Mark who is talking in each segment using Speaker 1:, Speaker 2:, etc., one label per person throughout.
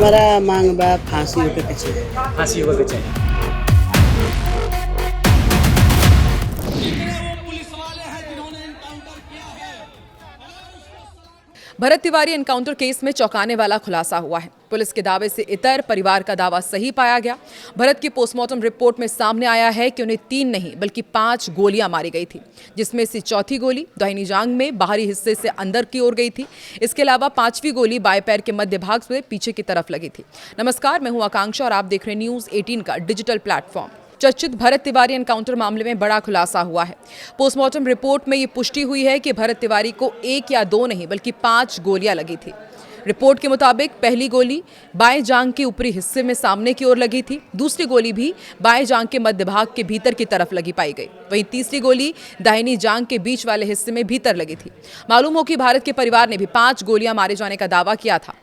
Speaker 1: हमारा मांग बा फांसी होके के चाहिए।
Speaker 2: फांसी होगा के चाहिए।
Speaker 3: भरत तिवारी एनकाउंटर केस में चौंकाने वाला खुलासा हुआ है। पुलिस के दावे से इतर परिवार का दावा सही पाया गया। भरत की पोस्टमार्टम रिपोर्ट में सामने आया है कि उन्हें 3 नहीं बल्कि 5 गोलियां मारी गई थी, जिसमें से चौथी गोली दाहिनी जांघ में बाहरी हिस्से से अंदर की ओर गई थी। इसके अलावा 5वीं गोली बाएं पैर के मध्य भाग से पीछे की तरफ लगी थी। नमस्कार, मैं हूं आकांक्षा और आप देख रहे हैं न्यूज़ 18 का डिजिटल प्लेटफॉर्म। चर्चित भरत तिवारी एनकाउंटर मामले में बड़ा खुलासा हुआ है। पोस्टमार्टम रिपोर्ट में ये पुष्टि हुई है कि भरत तिवारी को 1 या 2 नहीं बल्कि 5 गोलियां लगी थी। रिपोर्ट के मुताबिक पहली गोली बाएं जांघ के ऊपरी हिस्से में सामने की ओर लगी थी। दूसरी गोली भी बाएं जांघ के मध्य भाग के भीतर की तरफ लगी पाई गई। वहीं तीसरी गोली दाहिनी जांघ के बीच वाले हिस्से में भीतर लगी थी। मालूम हो कि भारत के परिवार ने भी 5 गोलियां मारे जाने का दावा किया था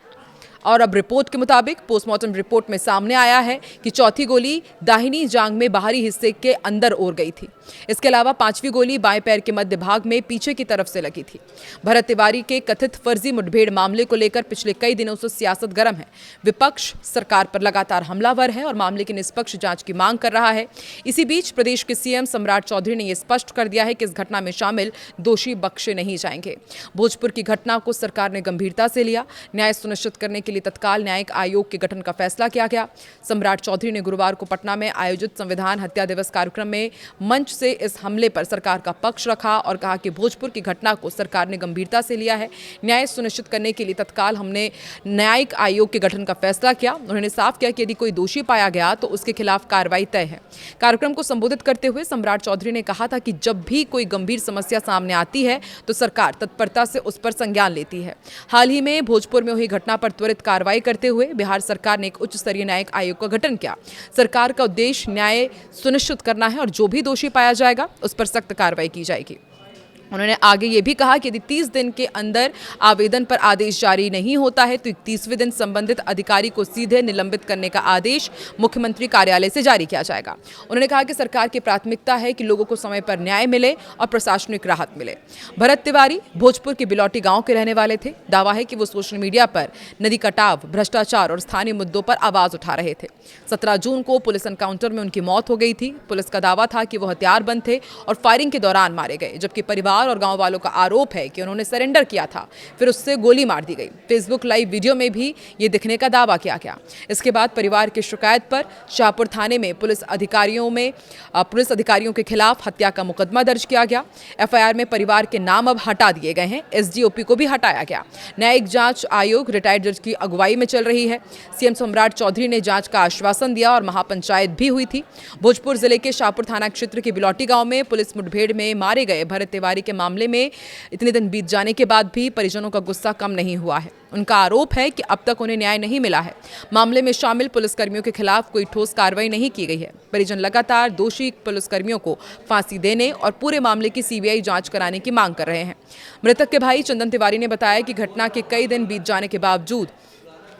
Speaker 3: और अब रिपोर्ट के मुताबिक पोस्टमार्टम रिपोर्ट में सामने आया है कि चौथी गोली दाहिनी जांघ में बाहरी हिस्से के अंदर ओर गई थी। इसके अलावा 5वीं गोली बाएं पैर के मध्य भाग में पीछे की तरफ से लगी थी। भरत तिवारी के कथित फर्जी मुठभेड़ मामले को लेकर पिछले कई दिनों से सियासत गर्म है। विपक्ष सरकार पर लगातार हमलावर है और मामले की निष्पक्ष जांच की मांग कर रहा है। इसी बीच प्रदेश के सीएम सम्राट चौधरी ने यह स्पष्ट कर दिया है कि इस घटना में शामिल दोषी बख्शे नहीं जाएंगे। भोजपुर की घटना को सरकार ने गंभीरता से लिया। न्याय सुनिश्चित करने के लिए तत्काल न्यायिक आयोग के गठन का फैसला किया गया। सम्राट चौधरी ने गुरुवार को पटना में आयोजित संविधान हत्या दिवस कार्यक्रम में मंच से इस हमले पर सरकार का पक्ष रखा और कहा कि भोजपुर की घटना को सरकार ने गंभीरता से लिया है। न्याय सुनिश्चित करने के लिए तत्काल हमने न्यायिक आयोग के गठन का फैसला किया। उन्होंने साफ किया कि यदि कोई दोषी पाया गया तो उसके खिलाफ कार्रवाई तय है। कार्यक्रम को संबोधित करते हुए सम्राट चौधरी ने कहा था कि जब भी कोई गंभीर समस्या सामने आती है तो सरकार तत्परता से उस पर संज्ञान लेती है। हाल ही में भोजपुर में हुई घटना पर त्वरित कार्रवाई करते हुए बिहार सरकार ने एक उच्च स्तरीय न्यायिक आयोग का गठन किया। सरकार का उद्देश्य न्याय सुनिश्चित करना है और जो भी दोषी पाया जाएगा उस पर सख्त कार्रवाई की जाएगी। उन्होंने आगे ये भी कहा कि यदि 30 दिन के अंदर आवेदन पर आदेश जारी नहीं होता है तो 31वें दिन संबंधित अधिकारी को सीधे निलंबित करने का आदेश मुख्यमंत्री कार्यालय से जारी किया जाएगा। उन्होंने कहा कि सरकार की प्राथमिकता है कि लोगों को समय पर न्याय मिले और प्रशासनिक राहत मिले। भरत तिवारी भोजपुर के बिलौटी गांव के रहने वाले थे। दावा है कि वो सोशल मीडिया पर नदी कटाव, भ्रष्टाचार और स्थानीय मुद्दों पर आवाज उठा रहे थे। 17 जून को पुलिस एनकाउंटर में उनकी मौत हो गई थी। पुलिस का दावा था कि वो हथियारबंद थे और फायरिंग के दौरान मारे गए, जबकि परिवार और गांव वालों का आरोप है कि उन्होंने सरेंडर किया था, फिर उससे गोली मार दी गई। फेसबुक लाइव वीडियो में भी ये दिखने का दावा किया गया। इसके बाद परिवार की शिकायत पर शाहपुर थाने में पुलिस अधिकारियों के खिलाफ हत्या का मुकदमा दर्ज किया गया। एफआईआर में परिवार के नाम अब हटा दिए गए हैं। एसडीओपी को भी हटाया गया। न्यायिक जांच आयोग रिटायर्ड जज की अगुवाई में चल रही है। सीएम सम्राट चौधरी ने जांच का आश्वासन दिया और महापंचायत भी हुई थी। भोजपुर जिले के शाहपुर थाना क्षेत्र के बिलौटी गांव में पुलिस मुठभेड़ में मारे गए भरत तिवारी के मामले में इतने दिन बीत जाने के बाद भी परिजनों का गुस्सा कम नहीं हुआ है। उनका आरोप है कि अब तक उन्हें न्याय नहीं मिला है। मामले में शामिल पुलिसकर्मियों के खिलाफ कोई ठोस कार्रवाई नहीं की गई है। परिजन लगातार दोषी पुलिसकर्मियों को फांसी देने और पूरे मामले की सीबीआई जांच कराने की मांग कर रहे हैं। मृतक के भाई चंदन तिवारी ने बताया कि घटना के कई दिन बीत जाने के बावजूद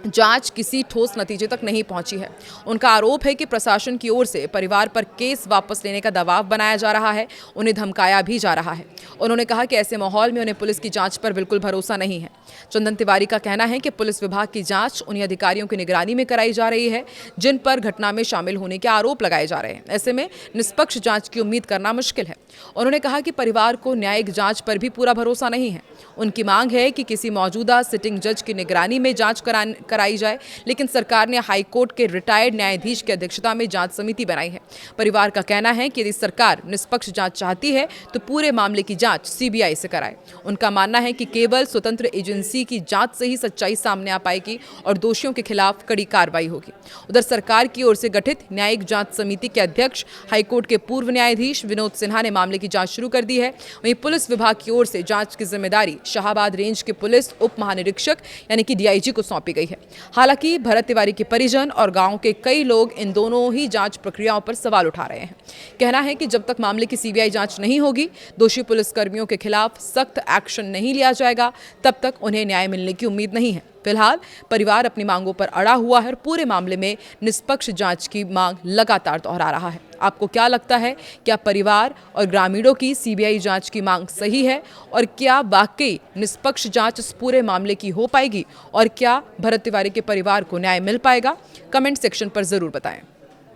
Speaker 3: जांच किसी ठोस नतीजे तक नहीं पहुंची है। उनका आरोप है कि प्रशासन की ओर से परिवार पर केस वापस लेने का दबाव बनाया जा रहा है, उन्हें धमकाया भी जा रहा है। उन्होंने कहा कि ऐसे माहौल में उन्हें पुलिस की जांच पर बिल्कुल भरोसा नहीं है। चंदन तिवारी का कहना है कि पुलिस विभाग की जांच उन्हीं अधिकारियों की निगरानी में कराई जा रही है जिन पर घटना में शामिल होने के आरोप लगाए जा रहे हैं। ऐसे में निष्पक्ष जांच की उम्मीद करना मुश्किल है। उन्होंने कहा कि परिवार को न्यायिक जांच पर भी पूरा भरोसा नहीं है। उनकी मांग है कि किसी मौजूदा सिटिंग जज की निगरानी में जांच कराई जाए, लेकिन सरकार ने हाई कोर्ट के रिटायर्ड न्यायाधीश की अध्यक्षता में जांच समिति बनाई है। परिवार का कहना है कि यदि सरकार निष्पक्ष जांच चाहती है तो पूरे मामले की जांच सीबीआई से कराए। उनका मानना है कि केवल स्वतंत्र एजेंसी की जांच से ही सच्चाई सामने आ पाएगी और दोषियों के खिलाफ कड़ी कार्रवाई होगी। उधर सरकार की ओर से गठित न्यायिक जांच समिति के अध्यक्ष हाईकोर्ट के पूर्व न्यायाधीश विनोद सिन्हा ने मामले की जांच शुरू कर दी है। वहीं पुलिस विभाग की ओर से जांच की जिम्मेदारी शाहाबाद रेंज के पुलिस उप महानिरीक्षक यानी कि डीआईजी को सौंपी गई है। हालांकि भरत तिवारी के परिजन और गांव के कई लोग इन दोनों ही जांच प्रक्रियाओं पर सवाल उठा रहे हैं। कहना है कि जब तक मामले की सीबीआई जांच नहीं होगी, दोषी पुलिसकर्मियों के खिलाफ सख्त एक्शन नहीं लिया जाएगा, तब तक उन्हें न्याय मिलने की उम्मीद नहीं है। फिलहाल परिवार अपनी मांगों पर अड़ा हुआ है और पूरे मामले में निष्पक्ष जांच की मांग लगातार दोहरा रहा है। आपको क्या लगता है, क्या परिवार और ग्रामीणों की सीबीआई जांच की मांग सही है और क्या वाकई निष्पक्ष जांच इस पूरे मामले की हो पाएगी और क्या भरत तिवारी के परिवार को न्याय मिल पाएगा? कमेंट सेक्शन पर जरूर बताएं।